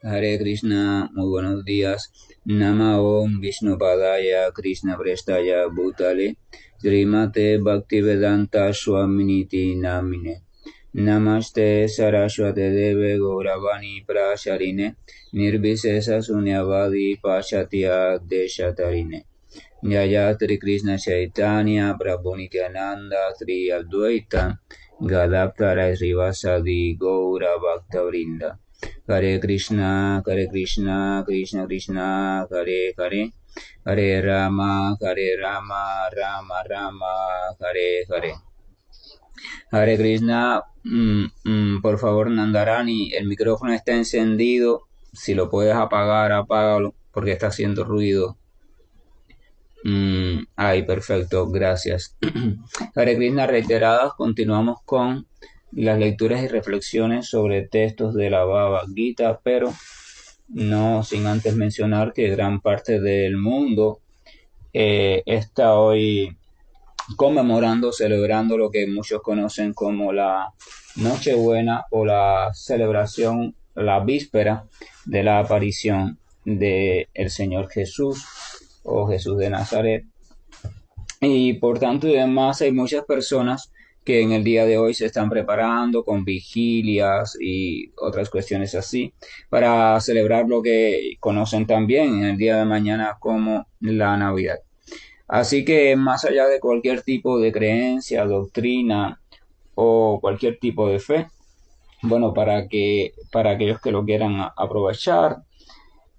Hare Krishna, muy buenos días. Nama Om Vishnu Padaya Krishna Prestaya Bhutale Srimate Bhaktivedanta Swaminiti Namine Namaste Saraswate Deve Gauravani Prasharine Nirvisesa Sunyavadi Pashatya Deshatarine Jaya Tri Krishna Chaitanya Prabhu Nityananda Sri Advaita Gadadhara Srivasadi Gaura Bhakta Hare Krishna, Krishna Krishna, Hare Hare, Hare Rama, Rama Rama, Hare Hare. Hare Krishna, por favor, Nandarani, el micrófono está encendido. Si lo puedes apagar, apágalo, porque está haciendo ruido. Ay, perfecto, gracias. Hare Krishna, reiteradas, continuamos con las lecturas y reflexiones sobre textos de la Bhagavad Gita, pero no sin antes mencionar que gran parte del mundo está hoy conmemorando, celebrando lo que muchos conocen como la Nochebuena o la celebración, la víspera de la aparición de el Señor Jesús o Jesús de Nazaret. Y por tanto y demás hay muchas personas que en el día de hoy se están preparando con vigilias y otras cuestiones así para celebrar lo que conocen también en el día de mañana como la Navidad. Así que más allá de cualquier tipo de creencia, doctrina o cualquier tipo de fe, bueno, para aquellos que lo quieran aprovechar,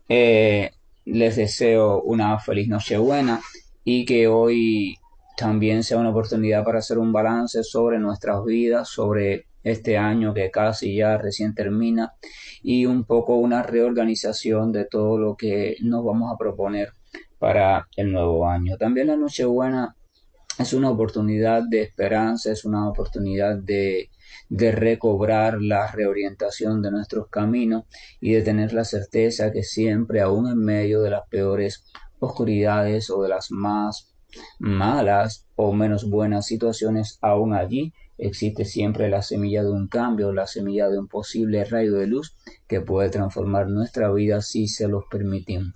les deseo una feliz Nochebuena y que hoy también sea una oportunidad para hacer un balance sobre nuestras vidas, sobre este año que casi ya recién termina y un poco una reorganización de todo lo que nos vamos a proponer para el nuevo año. También la Nochebuena es una oportunidad de esperanza, es una oportunidad de recobrar la reorientación de nuestros caminos y de tener la certeza que siempre, aún en medio de las peores oscuridades o de las más malas o menos buenas situaciones, aún allí existe siempre la semilla de un cambio, la semilla de un posible rayo de luz que puede transformar nuestra vida si se los permitimos.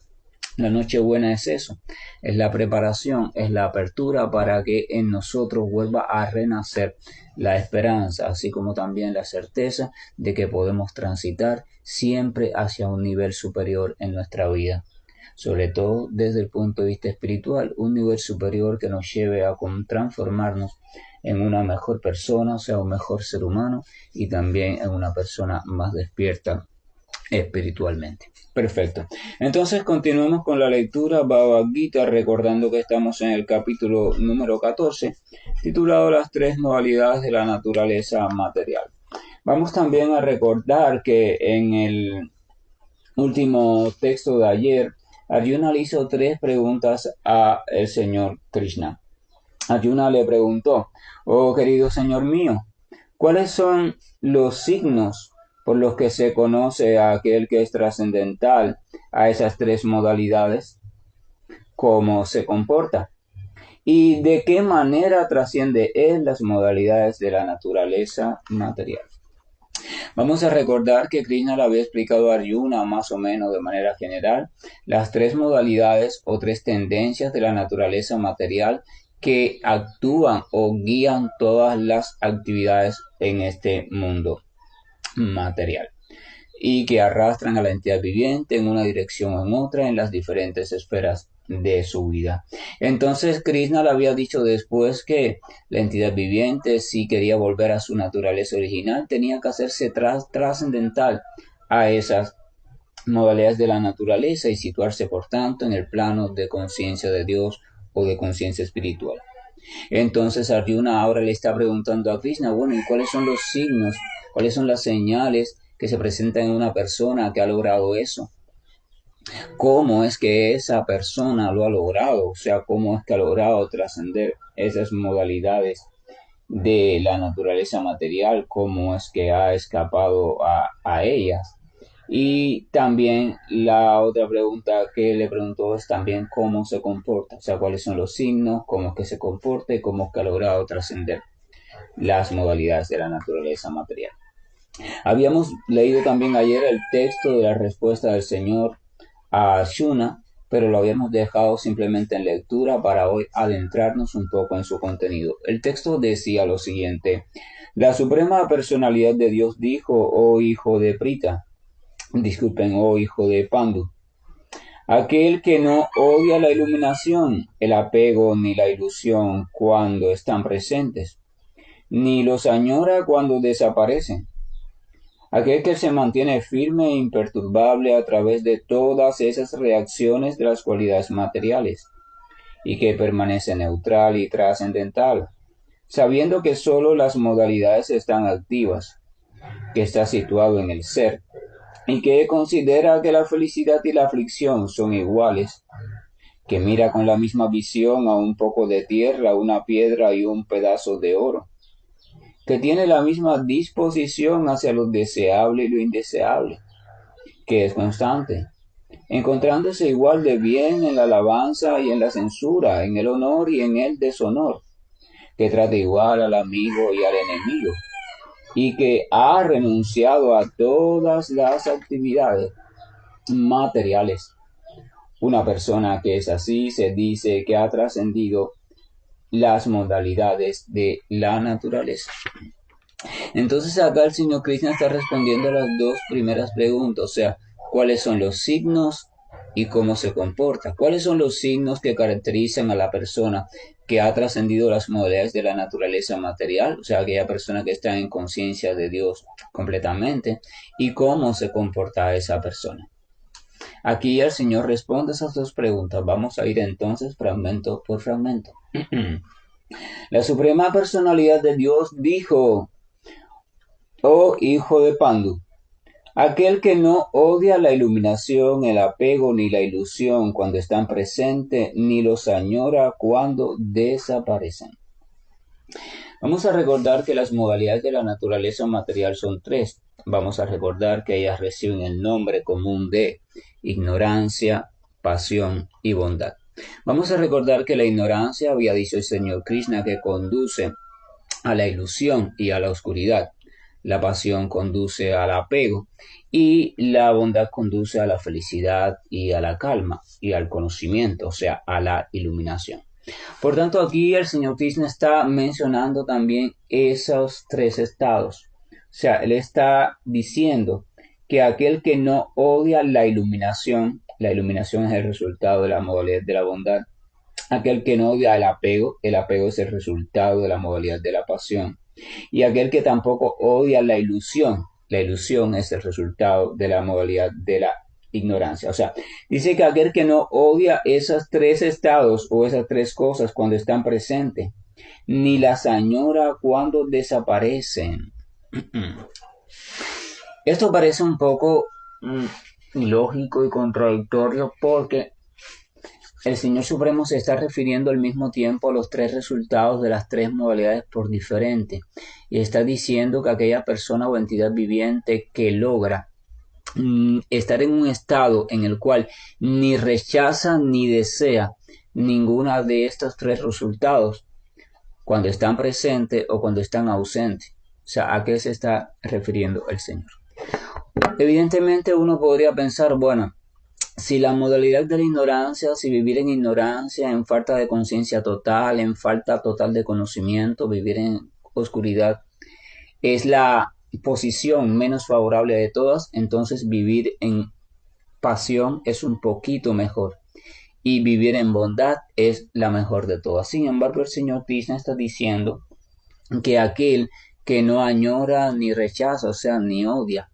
La Nochebuena es eso, es la preparación, es la apertura para que en nosotros vuelva a renacer la esperanza, así como también la certeza de que podemos transitar siempre hacia un nivel superior en nuestra vida, sobre todo desde el punto de vista espiritual, un nivel superior que nos lleve a transformarnos en una mejor persona, o sea, un mejor ser humano y también en una persona más despierta espiritualmente. Perfecto. Entonces continuemos con la lectura Bhagavad Gita, recordando que estamos en el capítulo número 14, titulado Las tres modalidades de la naturaleza material. Vamos también a recordar que en el último texto de ayer, Arjuna le hizo tres preguntas a el Señor Krishna. Arjuna le preguntó: oh querido Señor mío, ¿cuáles son los signos por los que se conoce a aquel que es trascendental a esas tres modalidades? ¿Cómo se comporta? ¿Y de qué manera trasciende él las modalidades de la naturaleza material? Vamos a recordar que Krishna le había explicado a Arjuna más o menos de manera general las tres modalidades o tres tendencias de la naturaleza material que actúan o guían todas las actividades en este mundo material y que arrastran a la entidad viviente en una dirección o en otra en las diferentes esferas de su vida. Entonces Krishna le había dicho después que la entidad viviente, si quería volver a su naturaleza original, tenía que hacerse trascendental a esas modalidades de la naturaleza y situarse por tanto en el plano de conciencia de Dios o de conciencia espiritual. Entonces Arjuna ahora le está preguntando a Krishna, bueno, ¿y cuáles son los signos, cuáles son las señales que se presentan en una persona que ha logrado eso? ¿Cómo es que esa persona lo ha logrado? O sea, ¿cómo es que ha logrado trascender esas modalidades de la naturaleza material? ¿Cómo es que ha escapado a ellas? Y también la otra pregunta que le preguntó es también cómo se comporta, o sea, cuáles son los signos, cómo es que se comporta y cómo es que ha logrado trascender las modalidades de la naturaleza material. Habíamos leído también ayer el texto de la respuesta del Señor a Shuna, pero lo habíamos dejado simplemente en lectura para hoy adentrarnos un poco en su contenido. El texto decía lo siguiente: la suprema personalidad de Dios dijo, oh hijo de Prita, disculpen, oh hijo de Pandu, aquel que no odia la iluminación, el apego ni la ilusión cuando están presentes, ni los añora cuando desaparecen. Aquel que se mantiene firme e imperturbable a través de todas esas reacciones de las cualidades materiales, y que permanece neutral y trascendental, sabiendo que sólo las modalidades están activas, que está situado en el ser, y que considera que la felicidad y la aflicción son iguales, que mira con la misma visión a un poco de tierra, una piedra y un pedazo de oro, que tiene la misma disposición hacia lo deseable y lo indeseable, que es constante, encontrándose igual de bien en la alabanza y en la censura, en el honor y en el deshonor, que trata igual al amigo y al enemigo, y que ha renunciado a todas las actividades materiales. Una persona que es así se dice que ha trascendido las modalidades de la naturaleza. Entonces acá el señor Krishna está respondiendo a las dos primeras preguntas, o sea, ¿cuáles son los signos y cómo se comporta? ¿Cuáles son los signos que caracterizan a la persona que ha trascendido las modalidades de la naturaleza material? O sea, aquella persona que está en conciencia de Dios completamente. ¿Y cómo se comporta esa persona? Aquí el Señor responde esas dos preguntas. Vamos a ir entonces fragmento por fragmento. La Suprema Personalidad de Dios dijo: oh hijo de Pandu, aquel que no odia la iluminación, el apego ni la ilusión cuando están presentes, ni los añora cuando desaparecen. Vamos a recordar que las modalidades de la naturaleza material son tres. Vamos a recordar que ellas reciben el nombre común de ignorancia, pasión y bondad. Vamos a recordar que la ignorancia, había dicho el Señor Krishna, que conduce a la ilusión y a la oscuridad. La pasión conduce al apego y la bondad conduce a la felicidad y a la calma y al conocimiento, o sea, a la iluminación. Por tanto, aquí el señor Krishna está mencionando también esos tres estados. O sea, él está diciendo que aquel que no odia la iluminación es el resultado de la modalidad de la bondad. Aquel que no odia el apego es el resultado de la modalidad de la pasión. Y aquel que tampoco odia la ilusión es el resultado de la modalidad de la ignorancia. O sea, dice que aquel que no odia esos tres estados o esas tres cosas cuando están presentes, ni las añora cuando desaparecen. Esto parece un poco ilógico y contradictorio porque el Señor Supremo se está refiriendo al mismo tiempo a los tres resultados de las tres modalidades por diferente y está diciendo que aquella persona o entidad viviente que logra estar en un estado en el cual ni rechaza ni desea ninguna de estos tres resultados cuando están presentes o cuando están ausentes. O sea, ¿a qué se está refiriendo el Señor? Evidentemente uno podría pensar, bueno, si la modalidad de la ignorancia, si vivir en ignorancia, en falta de conciencia total, en falta total de conocimiento, vivir en oscuridad, es la posición menos favorable de todas, entonces vivir en pasión es un poquito mejor y vivir en bondad es la mejor de todas. Sin embargo, el señor Krishna está diciendo que aquel que no añora ni rechaza, o sea, ni odia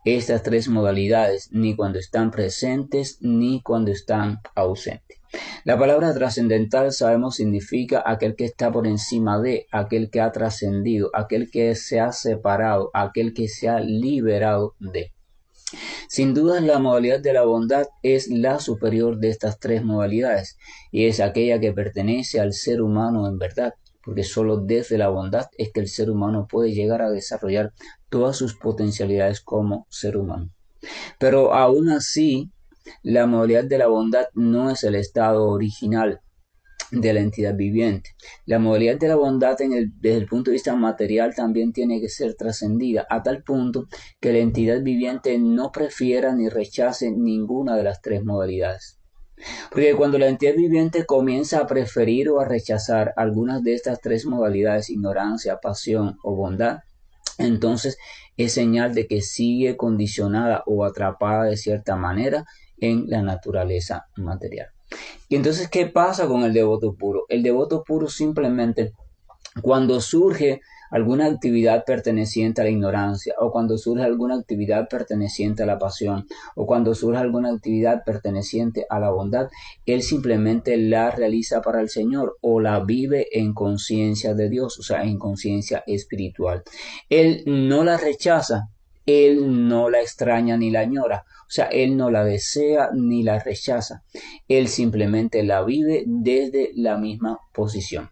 estas tres modalidades, ni cuando están presentes ni cuando están ausentes. La palabra trascendental, sabemos, significa aquel que está por encima de, aquel que ha trascendido, aquel que se ha separado, aquel que se ha liberado de. Sin duda, la modalidad de la bondad es la superior de estas tres modalidades y es aquella que pertenece al ser humano en verdad, porque solo desde la bondad es que el ser humano puede llegar a desarrollar todas sus potencialidades como ser humano. Pero aún así, la modalidad de la bondad no es el estado original de la entidad viviente. La modalidad de la bondad desde el punto de vista material también tiene que ser trascendida a tal punto que la entidad viviente no prefiera ni rechace ninguna de las tres modalidades. Porque cuando la entidad viviente comienza a preferir o a rechazar algunas de estas tres modalidades, ignorancia, pasión o bondad, entonces es señal de que sigue condicionada o atrapada de cierta manera en la naturaleza material. Y entonces, ¿qué pasa con el devoto puro? El devoto puro simplemente, cuando surge alguna actividad perteneciente a la ignorancia, o cuando surge alguna actividad perteneciente a la pasión, o cuando surge alguna actividad perteneciente a la bondad, él simplemente la realiza para el Señor o la vive en conciencia de Dios, o sea, en conciencia espiritual. Él no la rechaza, él no la extraña ni la añora, o sea, él no la desea ni la rechaza, él simplemente la vive desde la misma posición.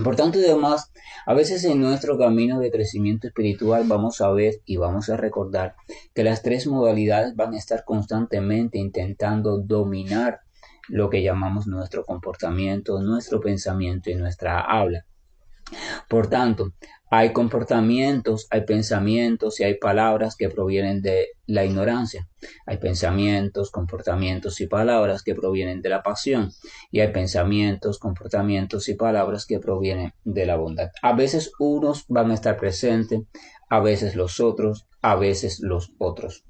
Por tanto, además, a veces en nuestro camino de crecimiento espiritual vamos a ver y vamos a recordar que las tres modalidades van a estar constantemente intentando dominar lo que llamamos nuestro comportamiento, nuestro pensamiento y nuestra habla. Por tanto, hay comportamientos, hay pensamientos y hay palabras que provienen de la ignorancia. Hay pensamientos, comportamientos y palabras que provienen de la pasión. Y hay pensamientos, comportamientos y palabras que provienen de la bondad. A veces unos van a estar presentes, a veces los otros, a veces los otros.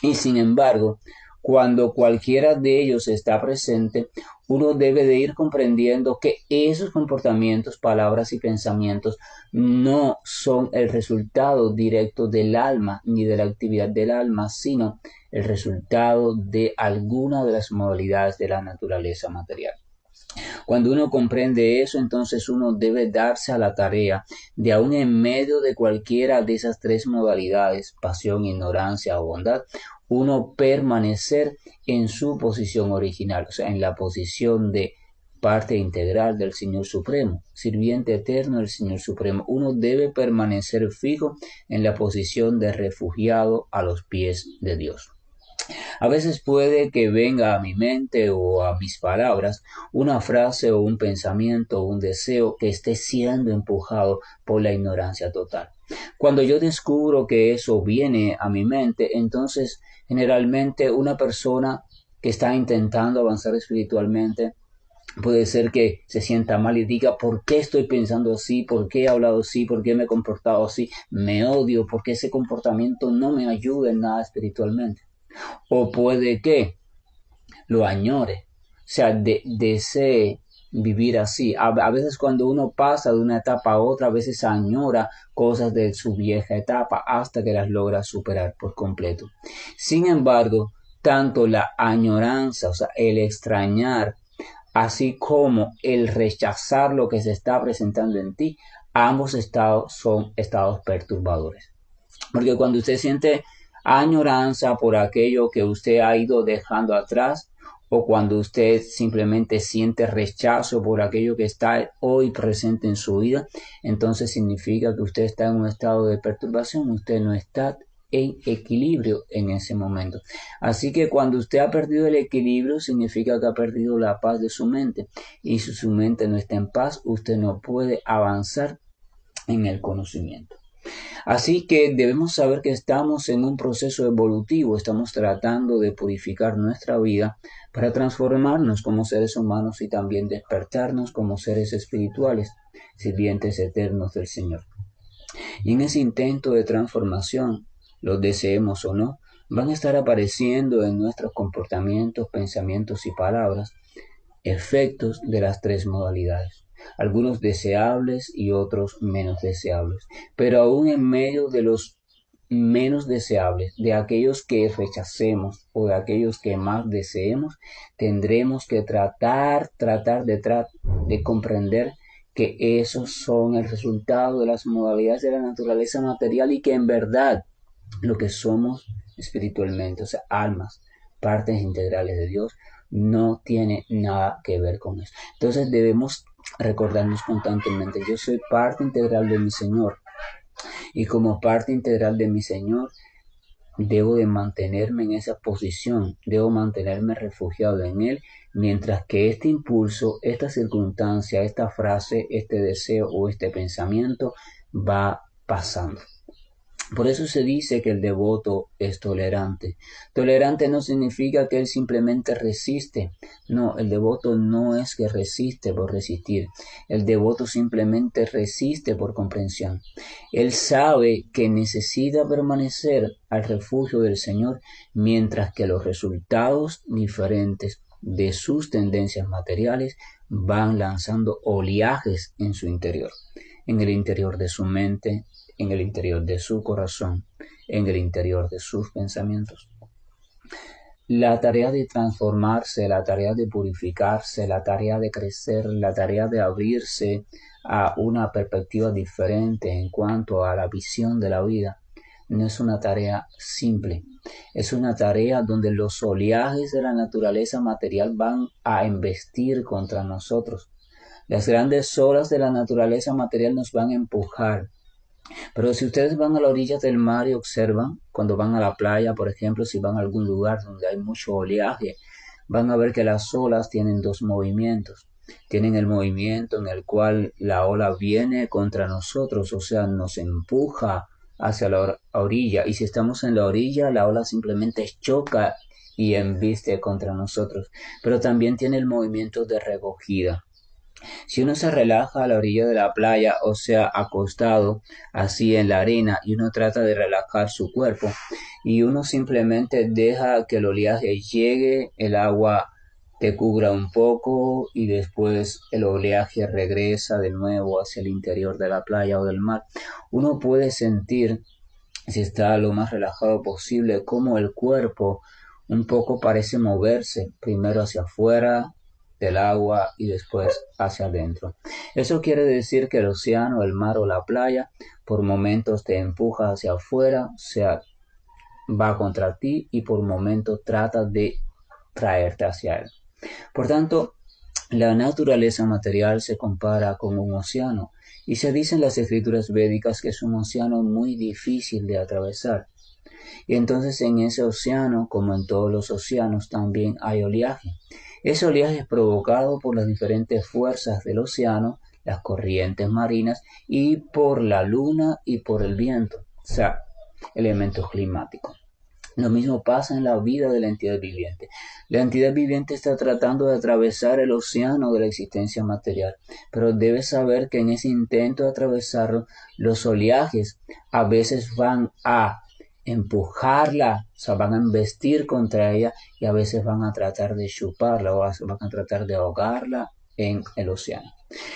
Y sin embargo, cuando cualquiera de ellos está presente, uno debe de ir comprendiendo que esos comportamientos, palabras y pensamientos no son el resultado directo del alma ni de la actividad del alma, sino el resultado de alguna de las modalidades de la naturaleza material. Cuando uno comprende eso, entonces uno debe darse a la tarea de aún en medio de cualquiera de esas tres modalidades, pasión, ignorancia o bondad, uno permanecer en su posición original, o sea, en la posición de parte integral del Señor Supremo, sirviente eterno del Señor Supremo. Uno debe permanecer fijo en la posición de refugiado a los pies de Dios. A veces puede que venga a mi mente o a mis palabras una frase o un pensamiento o un deseo que esté siendo empujado por la ignorancia total. Cuando yo descubro que eso viene a mi mente, entonces generalmente una persona que está intentando avanzar espiritualmente puede ser que se sienta mal y diga, ¿por qué estoy pensando así? ¿Por qué he hablado así? ¿Por qué me he comportado así? Me odio porque ese comportamiento no me ayuda en nada espiritualmente. O puede que lo añore, o sea, desee vivir así. A veces cuando uno pasa de una etapa a otra, a veces añora cosas de su vieja etapa hasta que las logra superar por completo. Sin embargo, tanto la añoranza, o sea, el extrañar, así como el rechazar lo que se está presentando en ti, ambos estados son estados perturbadores. Porque cuando usted siente añoranza por aquello que usted ha ido dejando atrás, o cuando usted simplemente siente rechazo por aquello que está hoy presente en su vida, entonces significa que usted está en un estado de perturbación, usted no está en equilibrio en ese momento. Así que cuando usted ha perdido el equilibrio, significa que ha perdido la paz de su mente. Y si su mente no está en paz, usted no puede avanzar en el conocimiento. Así que debemos saber que estamos en un proceso evolutivo, estamos tratando de purificar nuestra vida para transformarnos como seres humanos y también despertarnos como seres espirituales, sirvientes eternos del Señor. Y en ese intento de transformación, lo deseemos o no, van a estar apareciendo en nuestros comportamientos, pensamientos y palabras efectos de las tres modalidades, algunos deseables y otros menos deseables, pero aún en medio de los menos deseables, de aquellos que rechacemos o de aquellos que más deseemos, tendremos que tratar de comprender que esos son el resultado de las modalidades de la naturaleza material y que en verdad lo que somos espiritualmente, o sea, almas, partes integrales de Dios, no tiene nada que ver con eso. Entonces debemos recordarnos constantemente, yo soy parte integral de mi Señor y como parte integral de mi Señor, debo de mantenerme en esa posición, debo mantenerme refugiado en Él, mientras que este impulso, esta circunstancia, esta frase, este deseo o este pensamiento va pasando. Por eso se dice que el devoto es tolerante. Tolerante no significa que él simplemente resiste. No, el devoto no es que resiste por resistir. El devoto simplemente resiste por comprensión. Él sabe que necesita permanecer al refugio del Señor, mientras que los resultados diferentes de sus tendencias materiales van lanzando oleajes en su interior, en el interior de su mente, en el interior de su corazón, en el interior de sus pensamientos. La tarea de transformarse, la tarea de purificarse, la tarea de crecer, la tarea de abrirse a una perspectiva diferente en cuanto a la visión de la vida, no es una tarea simple. Es una tarea donde los oleajes de la naturaleza material van a embestir contra nosotros. Las grandes olas de la naturaleza material nos van a empujar. Pero si ustedes van a la orilla del mar y observan, cuando van a la playa, por ejemplo, si van a algún lugar donde hay mucho oleaje, van a ver que las olas tienen dos movimientos. Tienen el movimiento en el cual la ola viene contra nosotros, o sea, nos empuja hacia la orilla. Y si estamos en la orilla, la ola simplemente choca y embiste contra nosotros. Pero también tiene el movimiento de recogida. Si uno se relaja a la orilla de la playa, o sea, acostado así en la arena, y uno trata de relajar su cuerpo, y uno simplemente deja que el oleaje llegue, el agua te cubra un poco y después el oleaje regresa de nuevo hacia el interior de la playa o del mar, uno puede sentir, si está lo más relajado posible, cómo el cuerpo un poco parece moverse, primero hacia afuera del agua y después hacia adentro. Eso quiere decir que el océano, el mar o la playa por momentos te empuja hacia afuera, o sea, va contra ti y por momentos trata de traerte hacia él. Por tanto, la naturaleza material se compara con un océano y se dice en las escrituras védicas que es un océano muy difícil de atravesar. Y entonces en ese océano, como en todos los océanos, también hay oleaje. Ese oleaje es provocado por las diferentes fuerzas del océano, las corrientes marinas y por la luna y por el viento, o sea, elementos climáticos. Lo mismo pasa en la vida de la entidad viviente. La entidad viviente está tratando de atravesar el océano de la existencia material, pero debe saber que en ese intento de atravesarlo, los oleajes a veces van a empujarla, o sea, van a embestir contra ella y a veces van a tratar de chuparla o van a tratar de ahogarla en el océano.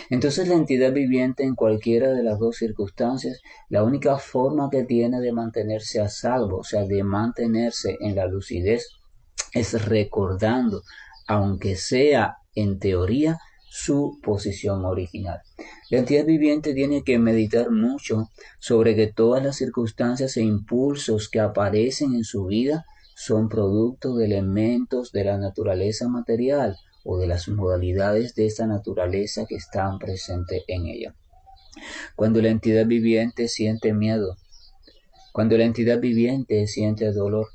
Entonces la entidad viviente en cualquiera de las dos circunstancias, la única forma que tiene de mantenerse a salvo, o sea, de mantenerse en la lucidez, es recordando, aunque sea en teoría, su posición original. La entidad viviente tiene que meditar mucho sobre que todas las circunstancias e impulsos que aparecen en su vida son producto de elementos de la naturaleza material o de las modalidades de esta naturaleza que están presentes en ella. Cuando la entidad viviente siente miedo, cuando la entidad viviente siente dolor,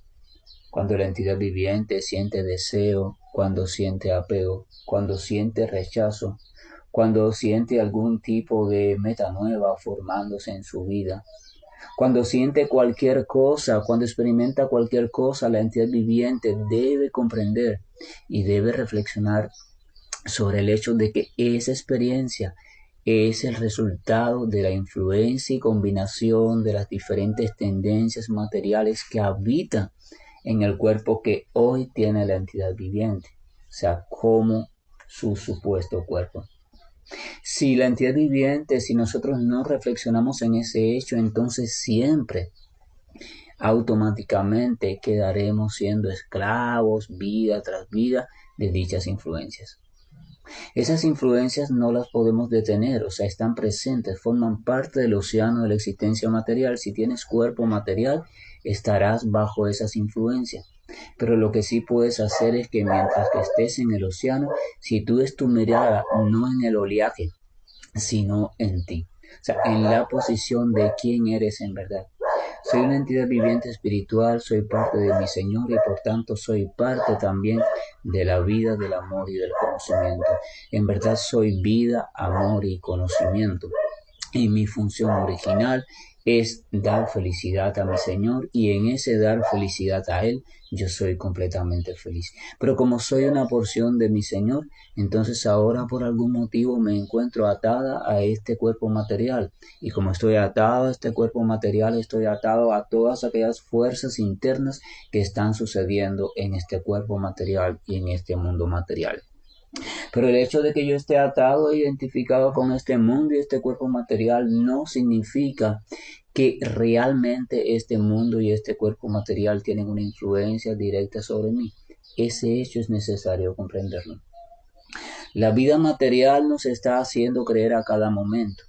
cuando la entidad viviente siente deseo, cuando siente apego, cuando siente rechazo, cuando siente algún tipo de meta nueva formándose en su vida, cuando siente cualquier cosa, cuando experimenta cualquier cosa, la entidad viviente debe comprender y debe reflexionar sobre el hecho de que esa experiencia es el resultado de la influencia y combinación de las diferentes tendencias materiales que habitan en el cuerpo que hoy tiene la entidad viviente, o sea, como su supuesto cuerpo. Si la entidad viviente, si nosotros no reflexionamos en ese hecho, entonces siempre automáticamente quedaremos siendo esclavos vida tras vida de dichas influencias. Esas influencias no las podemos detener, o sea, están presentes, forman parte del océano de la existencia material. Si tienes cuerpo material, estarás bajo esas influencias. Pero lo que sí puedes hacer es que mientras que estés en el océano, si tú es tu mirada no en el oleaje, sino en ti, o sea, en la posición de quién eres en verdad. Soy una entidad viviente espiritual, soy parte de mi Señor y por tanto soy parte también de la vida, del amor y del conocimiento. En verdad soy vida, amor y conocimiento. Y mi función original es dar felicidad a mi Señor y en ese dar felicidad a Él yo soy completamente feliz. Pero como soy una porción de mi Señor, entonces ahora por algún motivo me encuentro atada a este cuerpo material. Y como estoy atado a este cuerpo material, estoy atado a todas aquellas fuerzas internas que están sucediendo en este cuerpo material y en este mundo material. Pero el hecho de que yo esté atado e identificado con este mundo y este cuerpo material no significa que realmente este mundo y este cuerpo material tienen una influencia directa sobre mí. Ese hecho es necesario comprenderlo. La vida material nos está haciendo creer a cada momento.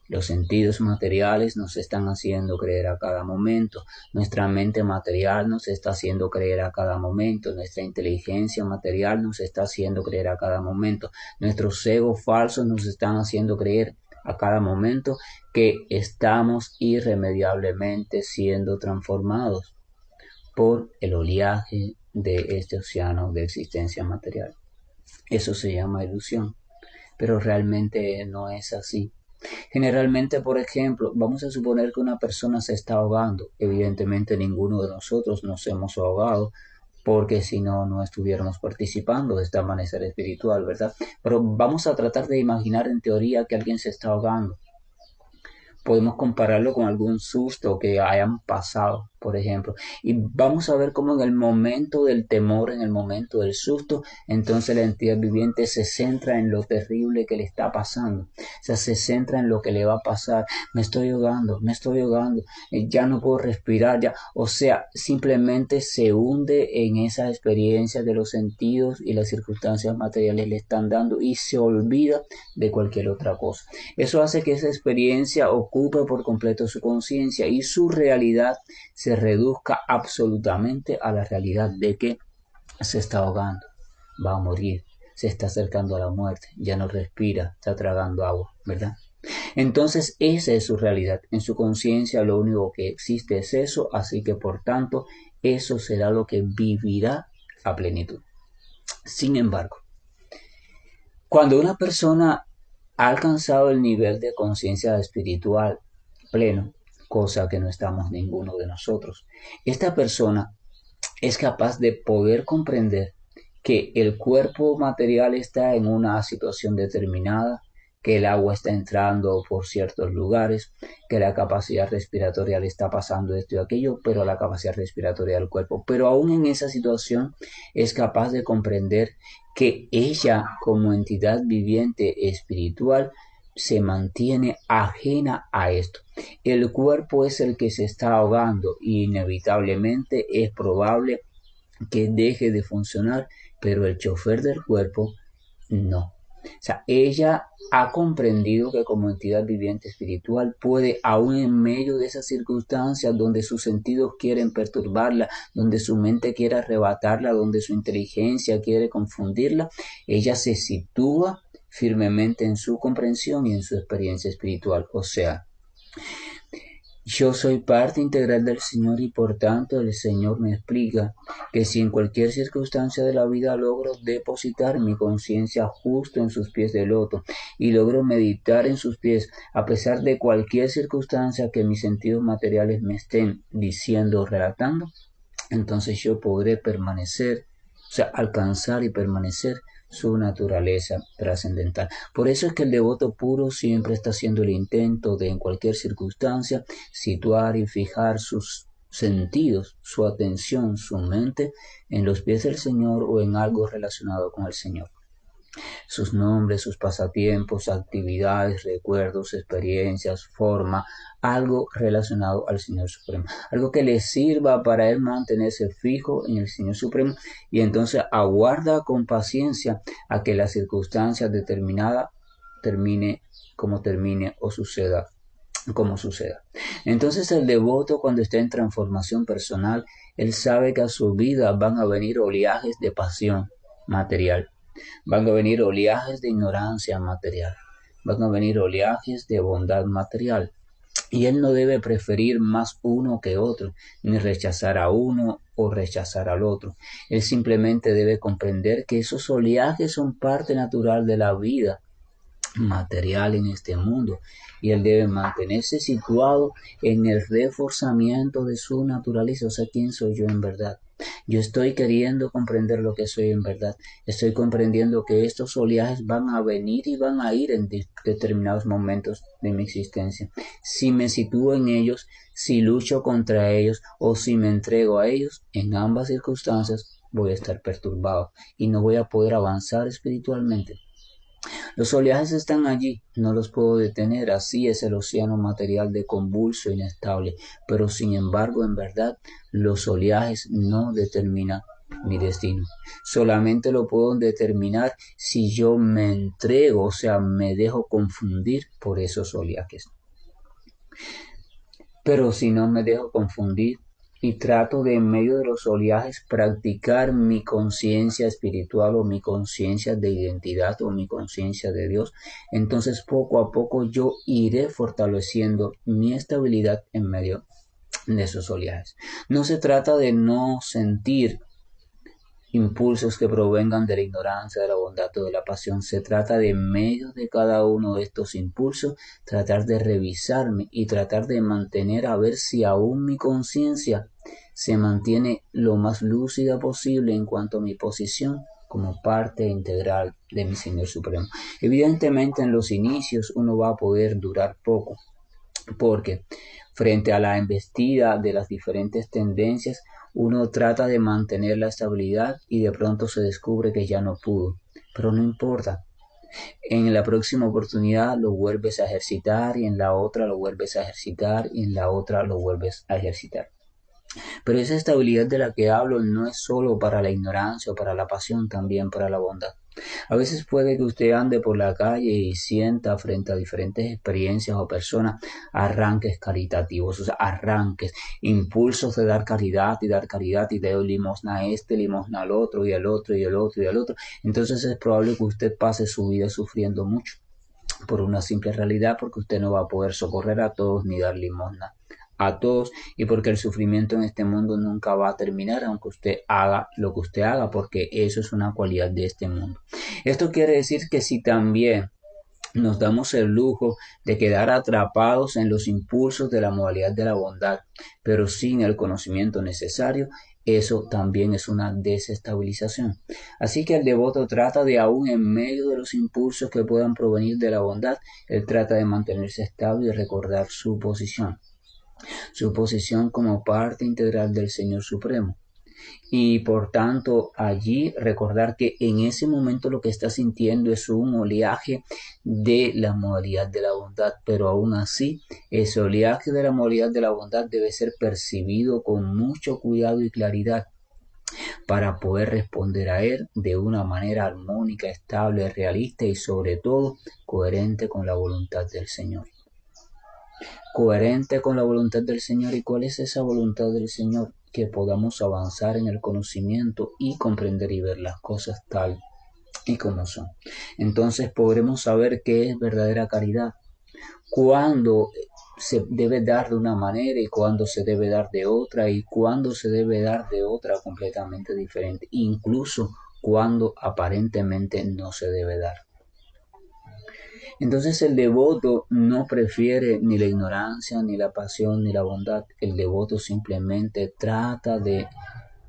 Los sentidos materiales nos están haciendo creer a cada momento, nuestra mente material nos está haciendo creer a cada momento, nuestra inteligencia material nos está haciendo creer a cada momento, nuestros egos falsos nos están haciendo creer a cada momento que estamos irremediablemente siendo transformados por el oleaje de este océano de existencia material. Eso se llama ilusión, pero realmente no es así. Generalmente, por ejemplo, vamos a suponer que una persona se está ahogando. Evidentemente ninguno de nosotros nos hemos ahogado porque si no, no estuviéramos participando de este amanecer espiritual, ¿verdad? Pero vamos a tratar de imaginar en teoría que alguien se está ahogando. Podemos compararlo con algún susto que hayan pasado, por ejemplo. Y vamos a ver cómo en el momento del temor, en el momento del susto, entonces la entidad viviente se centra en lo terrible que le está pasando. O sea, se centra en lo que le va a pasar. Me estoy ahogando, ya no puedo respirar, ya. O sea, simplemente se hunde en esa experiencia de los sentidos y las circunstancias materiales le están dando y se olvida de cualquier otra cosa. Eso hace que esa experiencia ocupe por completo su conciencia y su realidad se reduzca absolutamente a la realidad de que se está ahogando, va a morir, se está acercando a la muerte, ya no respira, está tragando agua, ¿verdad? Entonces esa es su realidad. En su conciencia lo único que existe es eso, así que por tanto eso será lo que vivirá a plenitud. Sin embargo, cuando una persona ha alcanzado el nivel de conciencia espiritual pleno, cosa que no estamos ninguno de nosotros, esta persona es capaz de poder comprender que el cuerpo material está en una situación determinada, que el agua está entrando por ciertos lugares, que la capacidad respiratoria le está pasando esto y aquello, pero la capacidad respiratoria del cuerpo. Pero aún en esa situación es capaz de comprender que ella como entidad viviente espiritual se mantiene ajena a esto. El cuerpo es el que se está ahogando y inevitablemente es probable que deje de funcionar, pero el chofer del cuerpo no. O sea, ella ha comprendido que como entidad viviente espiritual puede, aún en medio de esas circunstancias donde sus sentidos quieren perturbarla, donde su mente quiere arrebatarla, donde su inteligencia quiere confundirla, ella se sitúa firmemente en su comprensión y en su experiencia espiritual. O sea, yo soy parte integral del Señor y por tanto el Señor me explica que si en cualquier circunstancia de la vida logro depositar mi conciencia justo en sus pies de loto y logro meditar en sus pies a pesar de cualquier circunstancia que mis sentidos materiales me estén diciendo o relatando, entonces yo podré permanecer, o sea, alcanzar y permanecer su naturaleza trascendental. Por eso es que el devoto puro siempre está haciendo el intento de, en cualquier circunstancia, situar y fijar sus sentidos, su atención, su mente en los pies del Señor o en algo relacionado con el Señor. Sus nombres, sus pasatiempos, actividades, recuerdos, experiencias, forma, algo relacionado al Señor Supremo, algo que le sirva para él mantenerse fijo en el Señor Supremo y entonces aguarda con paciencia a que la circunstancia determinada termine como termine o suceda como suceda. Entonces el devoto cuando está en transformación personal, él sabe que a su vida van a venir oleajes de pasión material. Van a venir oleajes de ignorancia material. Van a venir oleajes de bondad material. Y él no debe preferir más uno que otro, ni rechazar a uno o rechazar al otro. Él simplemente debe comprender que esos oleajes son parte natural de la vida material en este mundo, y él debe mantenerse situado en el reforzamiento de su naturaleza. O sea, ¿quién soy yo en verdad? Yo estoy queriendo comprender lo que soy en verdad. Estoy comprendiendo que estos oleajes van a venir y van a ir en determinados momentos de mi existencia. Si me sitúo en ellos, si lucho contra ellos o si me entrego a ellos, en ambas circunstancias voy a estar perturbado y no voy a poder avanzar espiritualmente. Los oleajes están allí, no los puedo detener, así es el océano material de convulso e inestable, pero sin embargo, en verdad, los oleajes no determinan mi destino. Solamente lo puedo determinar si yo me entrego, o sea, me dejo confundir por esos oleajes. Pero si no me dejo confundir y trato de en medio de los oleajes practicar mi conciencia espiritual o mi conciencia de identidad o mi conciencia de Dios, entonces poco a poco yo iré fortaleciendo mi estabilidad en medio de esos oleajes. No se trata de no sentir impulsos que provengan de la ignorancia, de la bondad o de la pasión. Se trata de en medio de cada uno de estos impulsos, tratar de revisarme y tratar de mantener a ver si aún mi conciencia se mantiene lo más lúcida posible en cuanto a mi posición como parte integral de mi Señor Supremo. Evidentemente en los inicios uno va a poder durar poco, porque frente a la embestida de las diferentes tendencias, uno trata de mantener la estabilidad y de pronto se descubre que ya no pudo. Pero no importa. En la próxima oportunidad lo vuelves a ejercitar y en la otra lo vuelves a ejercitar y en la otra lo vuelves a ejercitar. Pero esa estabilidad de la que hablo no es solo para la ignorancia o para la pasión, también para la bondad. A veces puede que usted ande por la calle y sienta frente a diferentes experiencias o personas arranques caritativos, o sea, arranques, impulsos de dar caridad y de limosna a este, limosna al otro y al otro y al otro y al otro. Entonces es probable que usted pase su vida sufriendo mucho por una simple realidad, porque usted no va a poder socorrer a todos ni dar limosna a todos, y porque el sufrimiento en este mundo nunca va a terminar aunque usted haga lo que usted haga, porque eso es una cualidad de este mundo. Esto quiere decir que si también nos damos el lujo de quedar atrapados en los impulsos de la modalidad de la bondad, pero sin el conocimiento necesario, eso también es una desestabilización. Así que el devoto trata de, aún en medio de los impulsos que puedan provenir de la bondad, él trata de mantenerse estable y recordar su posición como parte integral del Señor Supremo. Y por tanto allí recordar que en ese momento lo que está sintiendo es un oleaje de la modalidad de la bondad, pero aún así ese oleaje de la modalidad de la bondad debe ser percibido con mucho cuidado y claridad para poder responder a él de una manera armónica, estable, realista y sobre todo coherente con la voluntad del Señor. Coherente con la voluntad del Señor. ¿Y cuál es esa voluntad del Señor? Que podamos avanzar en el conocimiento y comprender y ver las cosas tal y como son. Entonces podremos saber qué es verdadera caridad, cuándo se debe dar de una manera y cuándo se debe dar de otra, y cuándo se debe dar de otra completamente diferente, incluso cuando aparentemente no se debe dar. Entonces el devoto no prefiere ni la ignorancia, ni la pasión, ni la bondad. El devoto simplemente trata de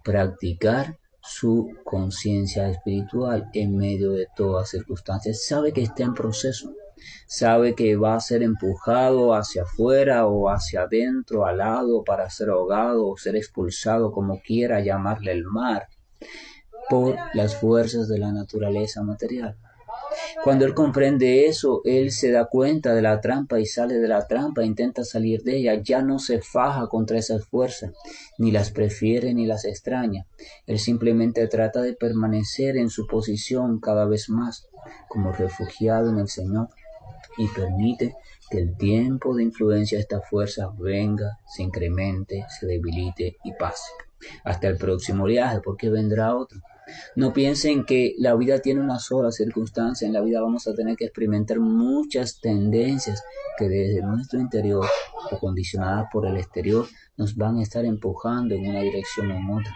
practicar su conciencia espiritual en medio de todas circunstancias. Sabe que está en proceso, sabe que va a ser empujado hacia afuera o hacia adentro, al lado, para ser ahogado o ser expulsado, como quiera llamarle el mar, por las fuerzas de la naturaleza material. Cuando él comprende eso, él se da cuenta de la trampa y sale de la trampa, intenta salir de ella, ya no se faja contra esas fuerzas, ni las prefiere ni las extraña. Él simplemente trata de permanecer en su posición cada vez más como refugiado en el Señor y permite que el tiempo de influencia de estas fuerzas venga, se incremente, se debilite y pase. Hasta el próximo viaje, porque vendrá otro. No piensen que la vida tiene una sola circunstancia. En la vida vamos a tener que experimentar muchas tendencias que desde nuestro interior o condicionadas por el exterior nos van a estar empujando en una dirección o en otra.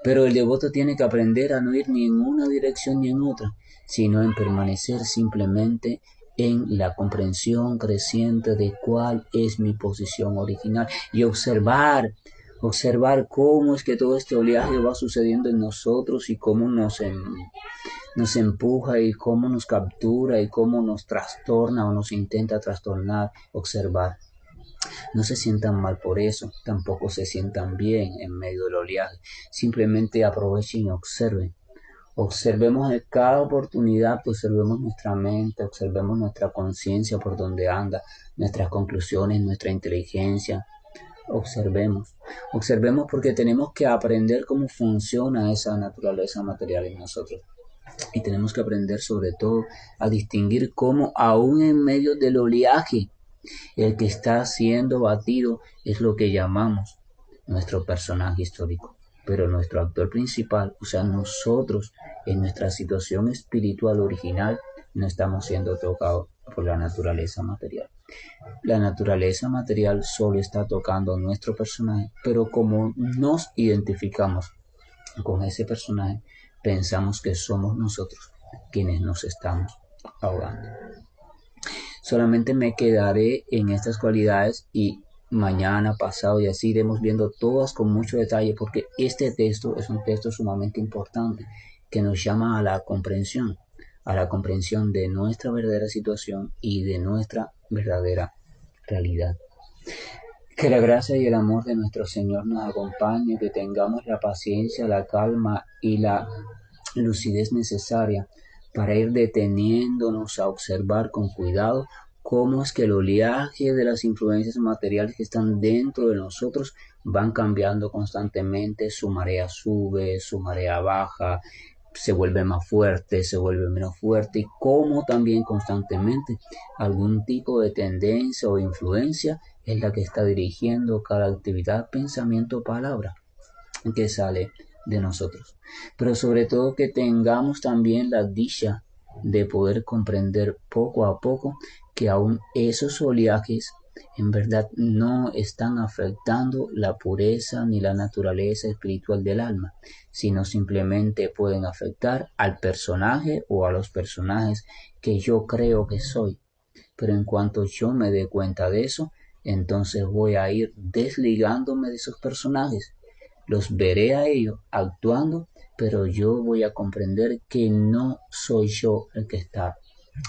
Pero el devoto tiene que aprender a no ir ni en una dirección ni en otra, sino en permanecer simplemente en la comprensión creciente de cuál es mi posición original y observar cómo es que todo este oleaje va sucediendo en nosotros y cómo nos empuja y cómo nos captura y cómo nos trastorna o nos intenta trastornar. Observar. No se sientan mal por eso, tampoco se sientan bien en medio del oleaje. Simplemente aprovechen y observen. Observemos en cada oportunidad, observemos nuestra mente, observemos nuestra conciencia por donde anda, nuestras conclusiones, nuestra inteligencia. Observemos porque tenemos que aprender cómo funciona esa naturaleza material en nosotros. Y tenemos que aprender sobre todo a distinguir cómo aún en medio del oleaje, el que está siendo batido es lo que llamamos nuestro personaje histórico. Pero nuestro actor principal, o sea, nosotros en nuestra situación espiritual original, no estamos siendo tocados por la naturaleza material. La naturaleza material solo está tocando a nuestro personaje, pero como nos identificamos con ese personaje, pensamos que somos nosotros quienes nos estamos ahogando. Solamente me quedaré en estas cualidades y mañana, pasado y así iremos viendo todas con mucho detalle porque este texto es un texto sumamente importante que nos llama a la comprensión de nuestra verdadera situación y de nuestra verdadera realidad. Que la gracia y el amor de nuestro Señor nos acompañe, que tengamos la paciencia, la calma y la lucidez necesaria para ir deteniéndonos a observar con cuidado cómo es que el oleaje de las influencias materiales que están dentro de nosotros van cambiando constantemente, su marea sube, su marea baja, se vuelve más fuerte, se vuelve menos fuerte y cómo también constantemente algún tipo de tendencia o influencia es la que está dirigiendo cada actividad, pensamiento o palabra que sale de nosotros. Pero sobre todo que tengamos también la dicha de poder comprender poco a poco que aún esos oleajes en verdad no están afectando la pureza ni la naturaleza espiritual del alma, sino simplemente pueden afectar al personaje o a los personajes que yo creo que soy. Pero en cuanto yo me dé cuenta de eso, entonces voy a ir desligándome de esos personajes. Los veré a ellos actuando, pero yo voy a comprender que no soy yo el que está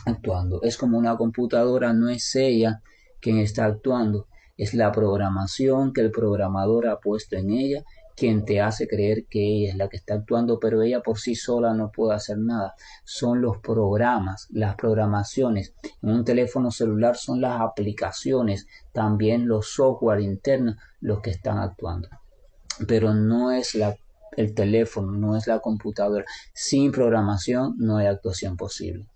actuando. Es como una computadora, no es ella quien está actuando, es la programación que el programador ha puesto en ella quien te hace creer que ella es la que está actuando, pero ella por sí sola no puede hacer nada. Son los programas, las programaciones. En un teléfono celular son las aplicaciones, también los software internos los que están actuando. Pero no es el teléfono, no es la computadora. Sin programación no hay actuación posible.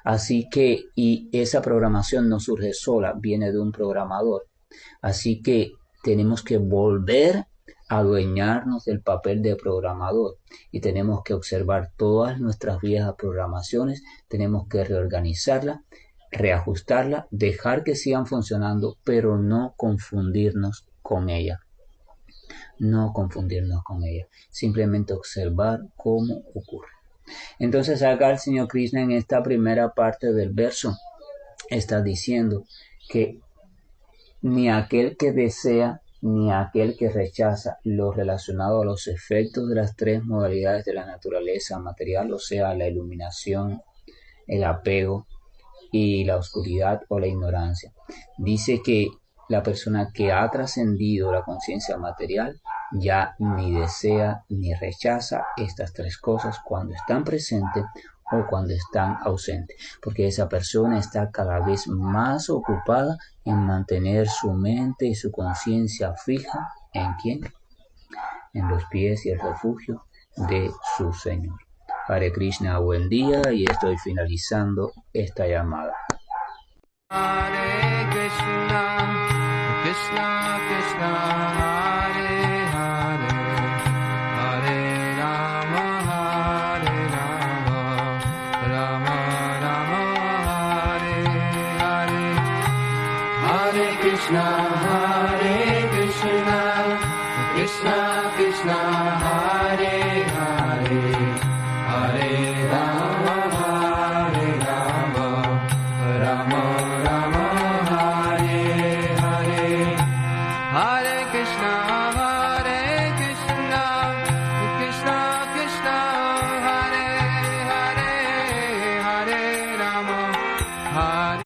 Así que, y esa programación no surge sola, viene de un programador. Así que tenemos que volver a adueñarnos del papel de programador y tenemos que observar todas nuestras viejas programaciones, tenemos que reorganizarlas, reajustarlas, dejar que sigan funcionando, pero no confundirnos con ellas. No confundirnos con ella, simplemente observar cómo ocurre. Entonces acá el Señor Krishna en esta primera parte del verso está diciendo que ni aquel que desea ni aquel que rechaza lo relacionado a los efectos de las tres modalidades de la naturaleza material, o sea, la iluminación, el apego y la oscuridad o la ignorancia. Dice que la persona que ha trascendido la conciencia material ya ni desea ni rechaza estas tres cosas cuando están presentes o cuando están ausentes, porque esa persona está cada vez más ocupada en mantener su mente y su conciencia fija ¿en quién? En los pies y el refugio de su Señor. Hare Krishna, buen día, y estoy finalizando esta llamada. Hare Krishna, Krishna Krishna